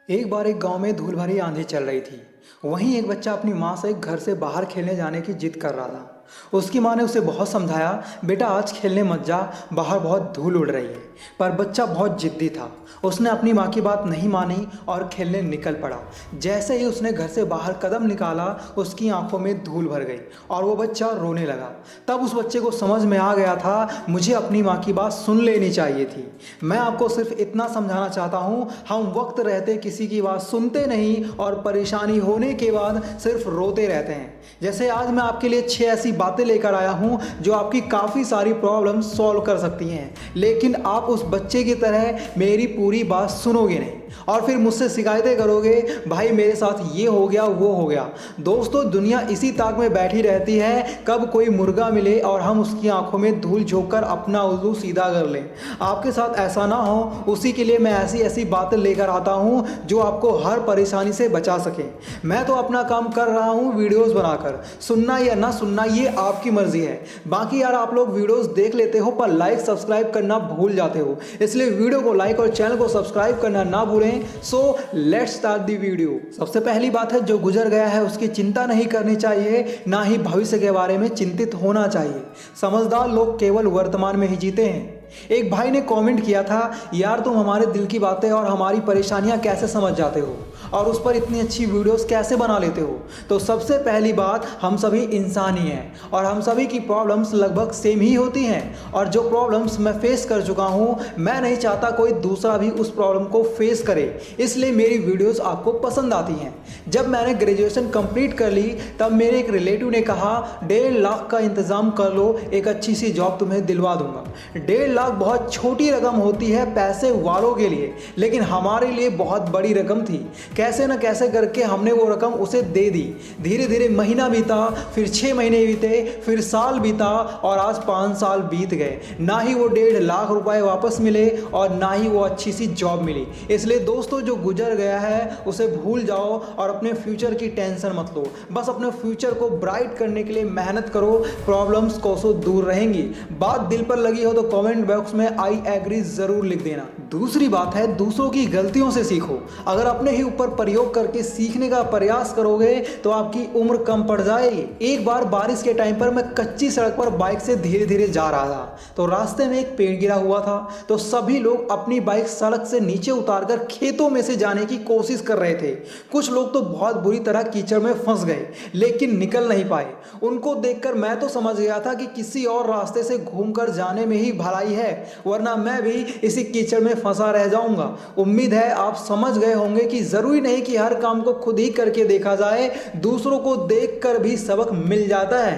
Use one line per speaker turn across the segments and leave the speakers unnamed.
एक बार एक गांव में धूल भरी आंधी चल रही थी। वहीं एक बच्चा अपनी माँ से घर से बाहर खेलने जाने की जिद कर रहा था। उसकी माँ ने उसे बहुत समझाया, बेटा आज खेलने मत जा, बाहर बहुत धूल उड़ रही है। पर बच्चा बहुत जिद्दी था। उसने अपनी माँ की बात नहीं मानी और खेलने निकल पड़ा। जैसे ही उसने घर से बाहर कदम निकाला, उसकी आंखों में धूल भर गई और वो बच्चा रोने लगा। तब उस बच्चे को समझ में आ गया था, मुझे अपनी माँ की बात सुन लेनी चाहिए थी। मैं आपको सिर्फ इतना समझाना चाहता हूँ, हम वक्त रहते किसी की बात सुनते नहीं और परेशानी होने के बाद सिर्फ रोते रहते हैं। जैसे आज मैं आपके लिए 6 ऐसी बातें लेकर आया हूँ जो आपकी काफ़ी सारी प्रॉब्लम सॉल्व कर सकती हैं, लेकिन आप उस बच्चे की तरह मेरी पूरी बात सुनोगे नहीं और फिर मुझसे शिकायतें करोगे, भाई मेरे साथ ये हो गया वो हो गया। दोस्तों, दुनिया इसी ताक में बैठी रहती है कब कोई मुर्गा मिले और हम उसकी आंखों में धूल झोंककर अपना उल्लू सीधा कर लें। आपके साथ ऐसा ना हो, उसी के लिए मैं ऐसी ऐसी बातें लेकर आता हूँ जो आपको हर परेशानी से बचा सके। मैं तो अपना काम कर रहा हूँ वीडियोस बनाकर, सुनना या ना सुनना ये आपकी मर्जी है। बाकी यार आप लोग वीडियोस देख लेते हो पर लाइक सब्सक्राइब करना भूल जाते हो, इसलिए वीडियो को लाइक और चैनल को सब्सक्राइब करना ना भूलें। So let's start the video. सबसे पहली बात है, जो गुजर गया है उसकी चिंता नहीं करनी चाहिए, ना ही भविष्य के बारे में चिंतित होना चाहिए। समझदार लोग केवल वर्तमान में ही जीते हैं। एक भाई ने कमेंट किया था, यार तुम हमारे दिल की बातें और हमारी परेशानियां कैसे समझ जाते हो और उस पर इतनी अच्छी वीडियोस कैसे बना लेते हो। तो सबसे पहली बात, हम सभी इंसान ही हैं और हम सभी की प्रॉब्लम्स लगभग सेम ही होती हैं और जो प्रॉब्लम्स मैं फेस कर चुका हूं, मैं नहीं चाहता कोई दूसरा भी उस प्रॉब्लम को फेस करे, इसलिए मेरी वीडियोस आपको पसंद आती हैं। जब मैंने ग्रेजुएशन कंप्लीट कर ली तब मेरे एक रिलेटिव ने कहा, 1.5 लाख का इंतज़ाम कर लो, एक अच्छी सी जॉब तुम्हें दिलवा दूंगा। 1.5 लाख बहुत छोटी रकम होती है पैसे वालों के लिए, लेकिन हमारे लिए बहुत बड़ी रकम थी। कैसे न कैसे करके हमने वो रकम उसे दे दी। धीरे धीरे महीना बीता, फिर 6 महीने बीते, फिर साल बीता और आज 5 साल बीत गए। ना ही वो 1.5 लाख रुपए वापस मिले और ना ही वो अच्छी सी जॉब मिली। इसलिए दोस्तों, जो गुजर गया है उसे भूल जाओ और अपने फ्यूचर की टेंशन मत लो। बस अपने फ्यूचर को ब्राइट करने के लिए मेहनत करो, प्रॉब्लम्स कोसों दूर रहेंगी। बात दिल पर लगी हो तो कमेंट बॉक्स में आई एग्री जरूर लिख देना। दूसरी बात है, दूसरों की गलतियों से सीखो। अगर अपने ही ऊपर प्रयोग करके सीखने का प्रयास करोगे तो आपकी उम्र कम पड़ जाएगी। एक बार बारिश के टाइम पर मैं कच्ची सड़क पर बाइक से धीरे धीरे जा रहा था तो रास्ते में एक पेड़ गिरा हुआ था। तो सभी लोग अपनी बाइक सड़क से नीचे उतारकर खेतों में से जाने की कोशिश कर रहे थे। कुछ लोग तो बहुत बुरी तरह कीचड़ में फंस गए लेकिन निकल नहीं पाए। उनको देखकर मैं तो समझ गया था कि किसी और रास्ते से घूमकर जाने में ही भलाई है, वरना मैं भी इसी कीचड़ में फंसा रह जाऊंगा। उम्मीद है आप समझ गए होंगे कि जरूरी नहीं कि हर काम को खुद ही करके देखा जाए, दूसरों को देखकर भी सबक मिल जाता है।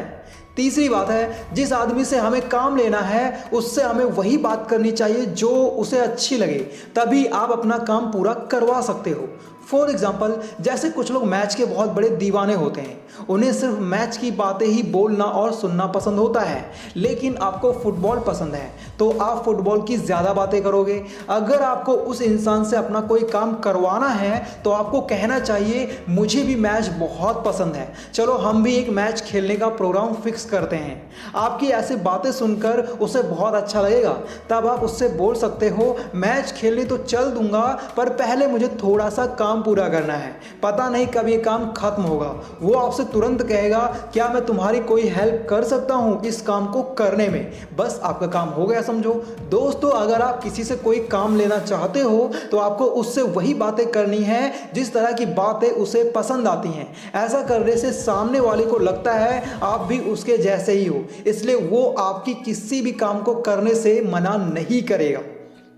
तीसरी बात है, जिस आदमी से हमें काम लेना है उससे हमें वही बात करनी चाहिए जो उसे अच्छी लगे, तभी आप अपना काम पूरा करवा सकते हो। फॉर एग्जाम्पल, जैसे कुछ लोग मैच के बहुत बड़े दीवाने होते हैं, उन्हें सिर्फ मैच की बातें ही बोलना और सुनना पसंद होता है, लेकिन आपको फुटबॉल पसंद है तो आप फुटबॉल की ज़्यादा बातें करोगे। अगर आपको उस इंसान से अपना कोई काम करवाना है तो आपको कहना चाहिए, मुझे भी मैच बहुत पसंद है, चलो हम भी एक मैच खेलने का प्रोग्राम फिक्स करते हैं। आपकी ऐसी बातें सुनकर उसे बहुत अच्छा लगेगा। तब आप उससे बोल सकते हो, मैच खेलने तो चल दूंगा पर पहले मुझे थोड़ा सा काम पूरा करना है, पता नहीं कब ये काम खत्म होगा। वो आपसे तुरंत कहेगा, क्या मैं तुम्हारी कोई हेल्प कर सकता हूं इस काम को करने में? बस आपका काम हो गया समझो। दोस्तों, अगर आप किसी से कोई काम लेना चाहते हो तो आपको उससे वही बातें करनी है जिस तरह की बातें उसे पसंद आती हैं। ऐसा करने से सामने वाले को लगता है आप भी उसके जैसे ही हो, इसलिए वो आपकी किसी भी काम को करने से मना नहीं करेगा।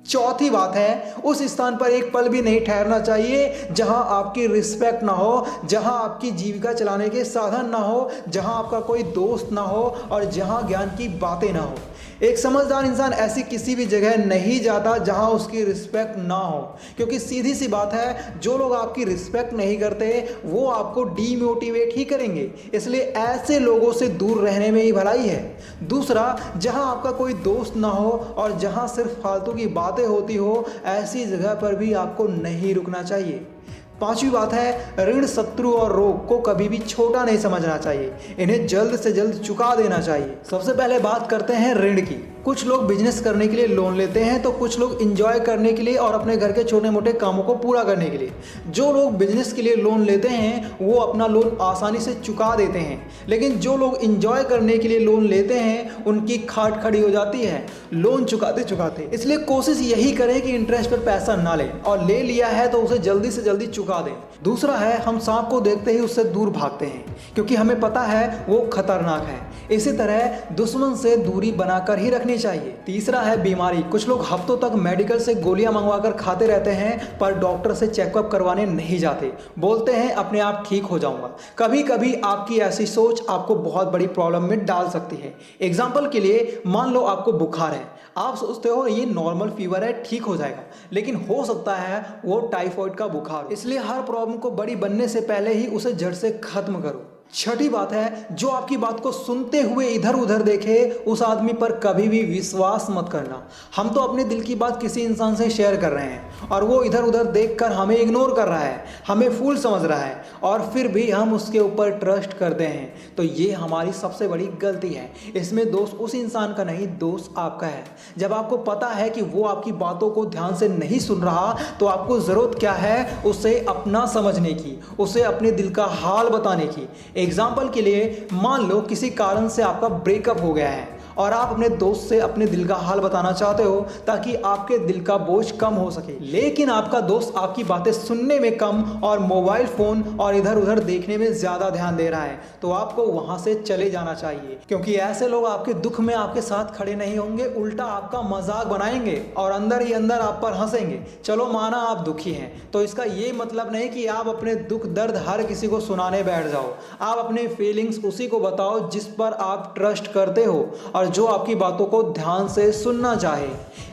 चौथी बात है, उस स्थान पर एक पल भी नहीं ठहरना चाहिए जहां आपकी रिस्पेक्ट ना हो, जहां आपकी जीविका चलाने के साधन ना हो, जहां आपका कोई दोस्त ना हो और जहां ज्ञान की बातें ना हो। एक समझदार इंसान ऐसी किसी भी जगह नहीं जाता जहां उसकी रिस्पेक्ट ना हो, क्योंकि सीधी सी बात है, जो लोग आपकी रिस्पेक्ट नहीं करते वो आपको डीमोटिवेट ही करेंगे, इसलिए ऐसे लोगों से दूर रहने में ही भलाई है। दूसरा, जहां आपका कोई दोस्त ना हो और जहां सिर्फ फालतू की बातें होती हो, ऐसी जगह पर भी आपको नहीं रुकना चाहिए। पांचवी बात है, ऋण, शत्रु और रोग को कभी भी छोटा नहीं समझना चाहिए, इन्हें जल्द से जल्द चुका देना चाहिए। सबसे पहले बात करते हैं ऋण की। कुछ लोग बिजनेस करने के लिए लोन लेते हैं तो कुछ लोग इंजॉय करने के लिए और अपने घर के छोटे मोटे कामों को पूरा करने के लिए। जो लोग बिजनेस के लिए लोन लेते हैं वो अपना लोन आसानी से चुका देते हैं, लेकिन जो लोग इंजॉय करने के लिए लोन लेते हैं उनकी खाट खड़ी हो जाती है लोन चुकाते चुकाते। इसलिए कोशिश यही करें कि इंटरेस्ट पर पैसा ना लें, और ले लिया है तो उसे जल्दी से जल्दी चुका दें। दूसरा है, हम सांप को देखते ही उससे दूर भागते हैं क्योंकि हमें पता है वो खतरनाक है। इसी तरह दुश्मन से दूरी बनाकर ही रखनी चाहिए। तीसरा है बीमारी। कुछ लोग हफ्तों तक मेडिकल से गोलियां मंगवाकर खाते रहते हैं पर डॉक्टर से चेकअप करवाने नहीं जाते। बोलते हैं अपने आप ठीक हो जाऊंगा। कभी कभी आपकी ऐसी सोच आपको बहुत बड़ी प्रॉब्लम में डाल सकती है। एग्जाम्पल के लिए, मान लो आपको बुखार है, आप सोचते हो ये नॉर्मल फीवर है, ठीक हो जाएगा, लेकिन हो सकता है वो टाइफाइड का बुखार। इसलिए हर प्रॉब्लम को बड़ी बनने से पहले ही उसे जड़ से खत्म करो। छठी बात है, जो आपकी बात को सुनते हुए इधर उधर देखे उस आदमी पर कभी भी विश्वास मत करना। हम तो अपने दिल की बात किसी इंसान से शेयर कर रहे हैं और वो इधर उधर देखकर हमें इग्नोर कर रहा है, हमें फूल समझ रहा है, और फिर भी हम उसके ऊपर ट्रस्ट करते हैं। तो ये हमारी सबसे बड़ी गलती है। इसमें दोष उस इंसान का नहीं, दोष आपका है। जब आपको पता है कि वो आपकी बातों को ध्यान से नहीं सुन रहा तो आपको ज़रूरत क्या है, उसे अपना समझने की, उसे अपने दिल का हाल बताने की। एग्जाम्पल के लिए, मान लो किसी कारण से आपका ब्रेकअप हो गया है और आप अपने दोस्त से अपने दिल का हाल बताना चाहते हो ताकि आपके दिल का बोझ कम हो सके, लेकिन आपका दोस्त आपकी बातें सुनने में कम और मोबाइल फोन और इधर उधर देखने में ज्यादा ध्यान दे रहा है, तो आपको वहां से चले जाना चाहिए। क्योंकि ऐसे लोग आपके दुख में आपके साथ खड़े नहीं होंगे, उल्टा आपका मजाक बनाएंगे और अंदर ही अंदर आप पर हंसेंगे। चलो माना आप दुखी हैं, तो इसका ये मतलब नहीं कि आप अपने दुख दर्द हर किसी को सुनाने बैठ जाओ। आप अपने फीलिंग्स उसी को बताओ जिस पर आप ट्रस्ट करते हो और जो आपकी बातों को ध्यान से सुनना चाहे।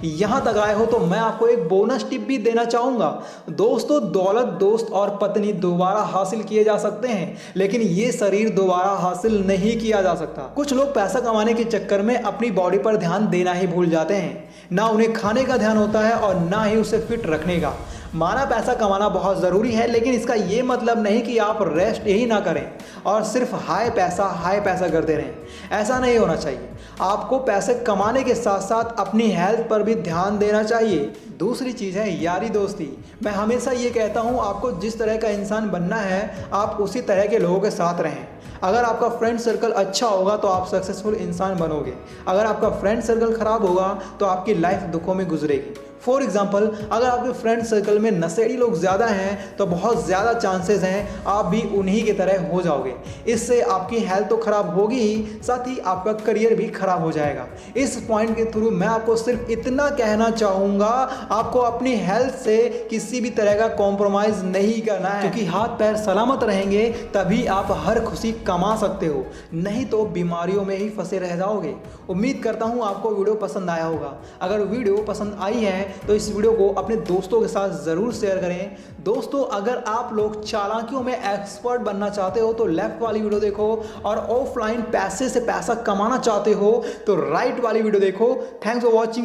यहां तक आए हो तो मैं आपको एक बोनस टिप भी देना चाहूंगा। दोस्तों, दौलत, दोस्त और पत्नी दोबारा हासिल किए जा सकते हैं, लेकिन ये शरीर दोबारा हासिल नहीं किया जा सकता। कुछ लोग पैसा कमाने के चक्कर में अपनी बॉडी पर ध्यान देना ही भूल जाते हैं। ना उन्हें खाने का ध्यान होता है और ना ही उसे फिट रखने का। माना पैसा कमाना बहुत ज़रूरी है, लेकिन इसका ये मतलब नहीं कि आप रेस्ट ही ना करें और सिर्फ हाई पैसा करते रहें। ऐसा नहीं होना चाहिए। आपको पैसे कमाने के साथ साथ अपनी हेल्थ पर भी ध्यान देना चाहिए। दूसरी चीज़ है यारी दोस्ती। मैं हमेशा ये कहता हूँ, आपको जिस तरह का इंसान बनना है आप उसी तरह के लोगों के साथ रहें। अगर आपका फ्रेंड सर्कल अच्छा होगा तो आप सक्सेसफुल इंसान बनोगे। अगर आपका फ्रेंड सर्कल खराब होगा तो आपकी लाइफ दुखों में गुजरेगी। फॉर एग्जाम्पल, अगर आपके फ्रेंड सर्कल में नशेड़ी लोग ज़्यादा हैं तो बहुत ज़्यादा चांसेस हैं आप भी उन्हीं की तरह हो जाओगे। इससे आपकी हेल्थ तो खराब होगी ही, साथ ही आपका करियर भी खराब हो जाएगा। इस पॉइंट के थ्रू मैं आपको सिर्फ इतना कहना चाहूँगा, आपको अपनी हेल्थ से किसी भी तरह का कॉम्प्रोमाइज़ नहीं करना है, क्योंकि हाथ पैर सलामत रहेंगे तभी आप हर खुशी कमा सकते हो, नहीं तो बीमारियों में ही फंसे रह जाओगे। उम्मीद करता हूँ आपको वीडियो पसंद आया होगा। अगर वीडियो पसंद आई है तो इस वीडियो को अपने दोस्तों के साथ ज़रूर शेयर करें। दोस्तों, अगर आप लोग चालाकियों में एक्सपर्ट बनना चाहते हो तो लेफ्ट वाली वीडियो देखो, और ऑफलाइन पैसे से पैसा कमाना चाहते हो तो राइट वाली वीडियो देखो। Thanks for watching.